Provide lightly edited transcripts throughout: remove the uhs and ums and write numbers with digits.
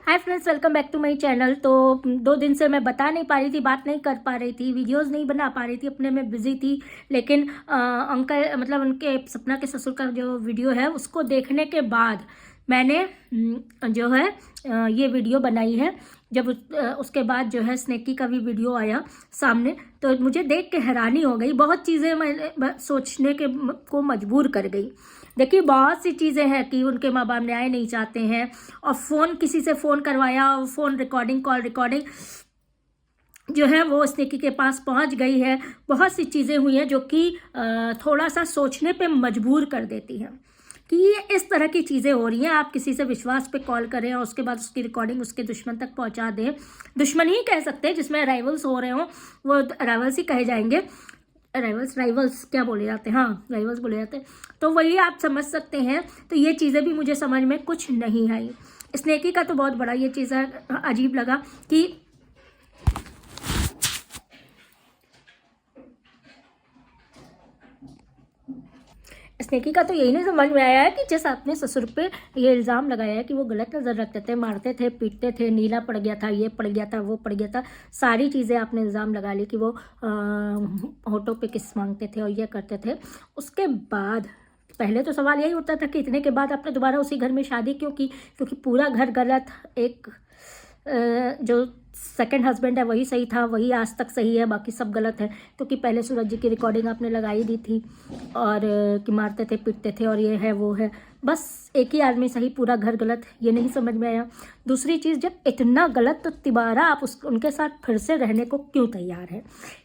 Hi friends, welcome back to my channel. तो 2 दिन से मैं बता नहीं पा रही थी, बात नहीं कर पा रही थी, वीडियोस नहीं बना पा रही थी, अपने में बिजी थी। लेकिन अंकल मतलब उनके सपना के ससुर का जो वीडियो है उसको देखने के बाद मैंने जो है ये वीडियो बनाई है। जब उसके बाद जो है स्नेकी का भी वीडियो आया सामने, तो मुझे देख के हैरानी हो गई। बहुत चीज़ें मैं सोचने के को मजबूर कर गई। देखिए, बहुत सी चीज़ें हैं कि उनके माँ बाप न्याय नहीं चाहते हैं, और फ़ोन किसी से फ़ोन करवाया, फ़ोन रिकॉर्डिंग, कॉल रिकॉर्डिंग जो है वो स्नेकी के पास पहुंच गई है। बहुत सी चीज़ें हुई हैं जो कि थोड़ा सा सोचने पे मजबूर कर देती हैं कि ये इस तरह की चीज़ें हो रही हैं। आप किसी से विश्वास पे कॉल करें और उसके बाद उसकी रिकॉर्डिंग उसके दुश्मन तक पहुंचा दें। दुश्मन ही कह सकते हैं, जिसमें राइवल्स हो रहे हों वो राइवल्स ही कहे जाएंगे। राइवल्स क्या बोले जाते हैं? हाँ, राइवल्स बोले जाते हैं। तो वही आप समझ सकते हैं। तो ये चीज़ें भी मुझे समझ में कुछ नहीं आई। स्नेकी का तो बहुत बड़ा ये चीज़ अजीब लगा कि स्नेकी का तो यही नहीं समझ में आया है कि जैसे अपने ससुर पे ये इल्ज़ाम लगाया है कि वो गलत नज़र रखते थे, मारते थे, पीटते थे, नीला पड़ गया था, ये पड़ गया था, वो पड़ गया था। सारी चीज़ें आपने इल्ज़ाम लगा ली कि वो होठों पे किस मांगते थे और ये करते थे। उसके बाद पहले तो सवाल यही उठता था कि इतने के बाद आपने दोबारा उसी घर में शादी क्यों की? क्योंकि पूरा घर गलत। एक जो सेकंड हस्बैंड है वही सही था, वही आज तक सही है, बाकी सब गलत है। क्योंकि पहले सूरज जी की रिकॉर्डिंग आपने लगाई दी थी और कि मारते थे, पीटते थे और ये है वो है। बस एक ही आदमी सही, पूरा घर गलत। ये नहीं समझ में आया। दूसरी चीज़, जब इतना गलत तो तिबारा आप उनके साथ फिर से रहने को क्यों तैयार है?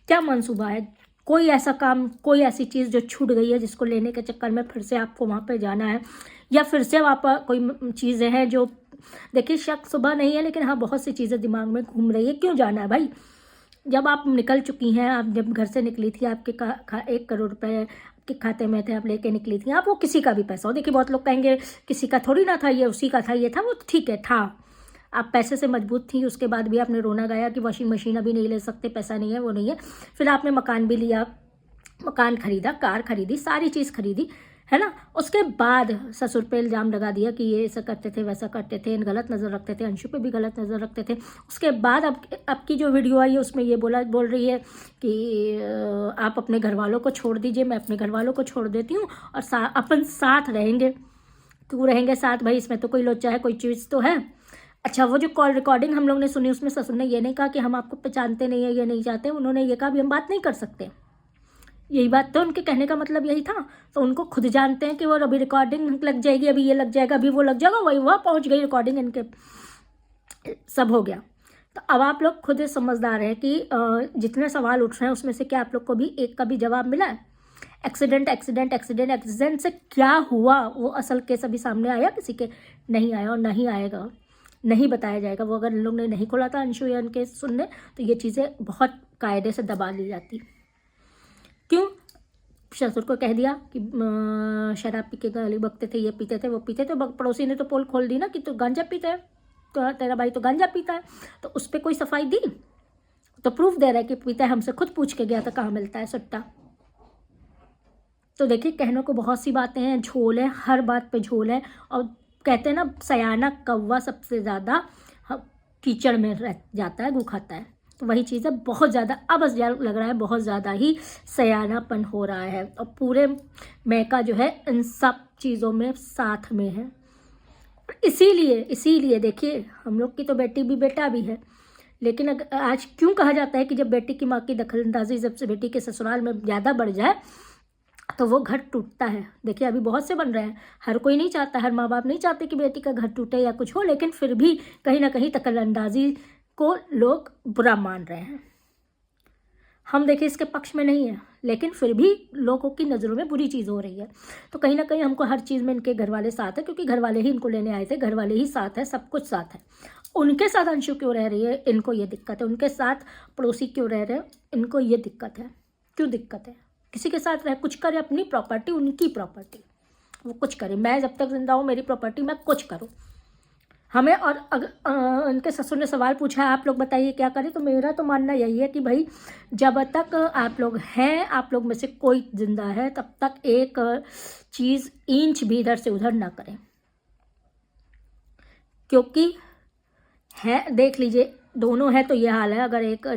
क्या मंसूबा है? कोई ऐसा काम, कोई ऐसी चीज़ जो छूट गई है जिसको लेने के चक्कर में फिर से आपको वहाँ पर जाना है? या फिर से वहाँ पर कोई चीज़ें हैं जो, देखिए शक सुबह नहीं है, लेकिन हाँ बहुत सी चीज़ें दिमाग में घूम रही है। क्यों जाना है भाई? जब आप निकल चुकी हैं, आप जब घर से निकली थी, आपके 1 करोड़ रुपए आपके खाते में थे, आप लेके निकली थी। आप वो किसी का भी पैसा हो, देखिए बहुत लोग कहेंगे किसी का थोड़ी ना था, ये उसी का था, ये था वो, ठीक है था। आप पैसे से मजबूत थी, उसके बाद भी आपने रोना गाया कि वॉशिंग मशीन अभी नहीं ले सकते, पैसा नहीं है, वो नहीं है। फिर आपने मकान भी लिया, मकान खरीदा, कार खरीदी, सारी चीज़ खरीदी, है ना? उसके बाद ससुर पे इल्ज़ाम लगा दिया कि ये ऐसा करते थे, वैसा करते थे, गलत नज़र रखते थे, अंशु पे भी गलत नज़र रखते थे। उसके बाद अब की जो वीडियो आई है उसमें ये बोल रही है कि आप अपने घर वालों को छोड़ दीजिए, मैं अपने घर वालों को छोड़ देती हूँ और अपन साथ रहेंगे। तू रहेंगे साथ भाई, इसमें तो कोई लोचा है, कोई चीज़ तो है। अच्छा, वो जो कॉल रिकॉर्डिंग हम लोग ने सुनी उसमें ससुर ने ये नहीं कहा कि हम आपको पहचानते नहीं है, ये नहीं चाहते। उन्होंने ये कहा भी हम बात नहीं कर सकते। यही बात तो उनके कहने का मतलब यही था। तो उनको खुद जानते हैं कि वो अभी रिकॉर्डिंग लग जाएगी, अभी ये लग जाएगा, अभी वो लग जाएगा, वही वहाँ पहुँच गई रिकॉर्डिंग, इनके सब हो गया। तो अब आप लोग खुद समझदार हैं कि जितने सवाल उठ रहे हैं उसमें से क्या आप लोग को भी एक का भी जवाब मिला है? एक्सीडेंट से क्या हुआ वो असल केस अभी सामने आया किसी के? नहीं आया और नहीं आएगा, नहीं बताया जाएगा। वो अगर इन लोग ने नहीं खोला था अंशुयन के सुनने, तो ये चीज़ें बहुत कायदे से दबा ली जाती। क्यों? ससुर को कह दिया कि शराब पी के गाली बकते थे, ये पीते थे, वो पीते थे। पड़ोसी ने तो पोल खोल दी ना कि तू गांजा पीता है, तो तेरा भाई तो गांजा पीता है। तो उस पर कोई सफाई दी तो प्रूफ दे रहा है कि पीता है, हमसे खुद पूछ के गया था कहाँ मिलता है सुट्टा। तो देखिए, कहने को बहुत सी बातें हैं, झोल है, हर बात पे झोल है। और कहते हैं ना, सयाना कौवा सबसे ज़्यादा कीचड़ में रह जाता है, गू खाता है। तो वही चीज़ है, बहुत ज़्यादा अब लग रहा है बहुत ज़्यादा ही सयानापन हो रहा है। और पूरे मैका जो है इन सब चीज़ों में साथ में है। इसीलिए देखिए, हम लोग की तो बेटी भी बेटा भी है, लेकिन आज क्यों कहा जाता है कि जब बेटी की माँ की दखलंदाजी जब से बेटी के ससुराल में ज़्यादा बढ़ जाए तो वो घर टूटता है। देखिए, अभी बहुत से बन रहे हैं, हर कोई नहीं चाहता, हर माँ बाप नहीं चाहते कि बेटी का घर टूटे या कुछ हो, लेकिन फिर भी कहीं ना कहीं दखलंदाजी को लोग बुरा मान रहे हैं। हम देखिए इसके पक्ष में नहीं है, लेकिन फिर भी लोगों की नज़रों में बुरी चीज़ हो रही है। तो कहीं ना कहीं हमको हर चीज़ में इनके घर वाले साथ है, क्योंकि घर वाले ही इनको लेने आए थे, घर वाले ही साथ है, सब कुछ साथ है। उनके साथ अंशु क्यों रह रही है, इनको ये दिक्कत है। उनके साथ पड़ोसी क्यों रह रहे हैं, इनको ये दिक्कत है। क्यों दिक्कत है? किसी के साथ रह, कुछ करे, अपनी प्रॉपर्टी उनकी प्रॉपर्टी, वो कुछ करे। मैं जब तक जिंदा हूँ, मेरी प्रॉपर्टी मैं कुछ करूँ। हमें और अगर उनके ससुर ने सवाल पूछा है आप लोग बताइए क्या करें, तो मेरा तो मानना यही है कि भाई जब तक आप लोग हैं, आप लोग में से कोई जिंदा है, तब तक एक चीज़ इंच भी इधर से उधर ना करें। क्योंकि है, देख लीजिए दोनों है तो ये हाल है। अगर एक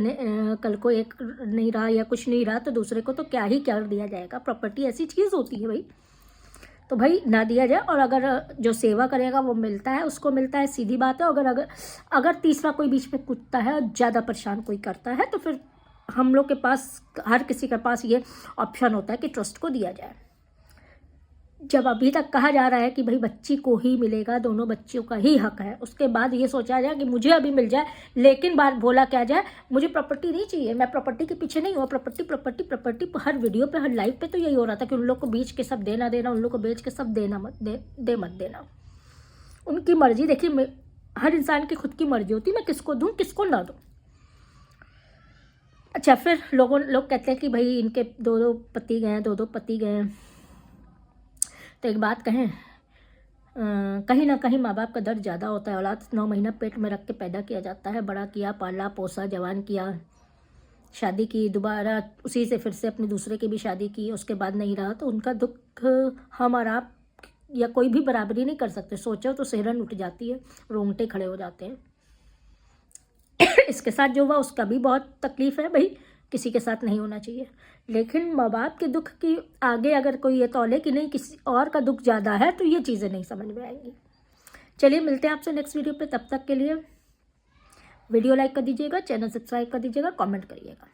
कल को एक नहीं रहा या कुछ नहीं रहा तो दूसरे को तो क्या ही क्या दिया जाएगा। प्रॉपर्टी ऐसी चीज़ होती है भाई, तो भाई ना दिया जाए। और अगर जो सेवा करेगा वो मिलता है, उसको मिलता है, सीधी बात है। अगर तीसरा कोई बीच में कूदता है और ज़्यादा परेशान कोई करता है तो फिर हम लोग के पास, हर किसी के पास ये ऑप्शन होता है कि ट्रस्ट को दिया जाए। जब अभी तक कहा जा रहा है कि भाई बच्ची को ही मिलेगा, दोनों बच्चियों का ही हक है, उसके बाद ये सोचा जाए कि मुझे अभी मिल जाए, लेकिन बात बोला क्या जाए, मुझे प्रॉपर्टी नहीं चाहिए, मैं प्रॉपर्टी के पीछे नहीं हुआ। प्रॉपर्टी प्रॉपर्टी प्रॉपर्टी हर वीडियो पे, हर लाइव पे तो यही हो रहा था कि उन लोग को बेच के सब देना देना, उन लोग को बेच के सब देना मत देना। उनकी मर्जी। देखिए हर इंसान की खुद की मर्जी होती है, मैं किसको दूँ किसको ना दूँ। अच्छा, फिर लोग कहते हैं कि भाई इनके दो पति गए। तो एक बात कहें, कहीं ना कहीं माँ बाप का दर्द ज़्यादा होता है। औलाद 9 महीना पेट में रख के पैदा किया जाता है, बड़ा किया, पाला पोसा, जवान किया, शादी की, दोबारा उसी से फिर से अपने दूसरे की भी शादी की, उसके बाद नहीं रहा तो उनका दुख हम और आप या कोई भी बराबरी नहीं कर सकते। सोचो तो सिहरन उठ जाती है, रोंगटे खड़े हो जाते हैं। इसके साथ जो हुआ उसका भी बहुत तकलीफ़ है भाई, किसी के साथ नहीं होना चाहिए। लेकिन माँ बाप के दुख की आगे अगर कोई ये तौले कि नहीं किसी और का दुख ज़्यादा है तो ये चीज़ें नहीं समझ में आएंगी। चलिए मिलते हैं आपसे नेक्स्ट वीडियो पे, तब तक के लिए वीडियो लाइक कर दीजिएगा, चैनल सब्सक्राइब कर दीजिएगा, कमेंट करिएगा।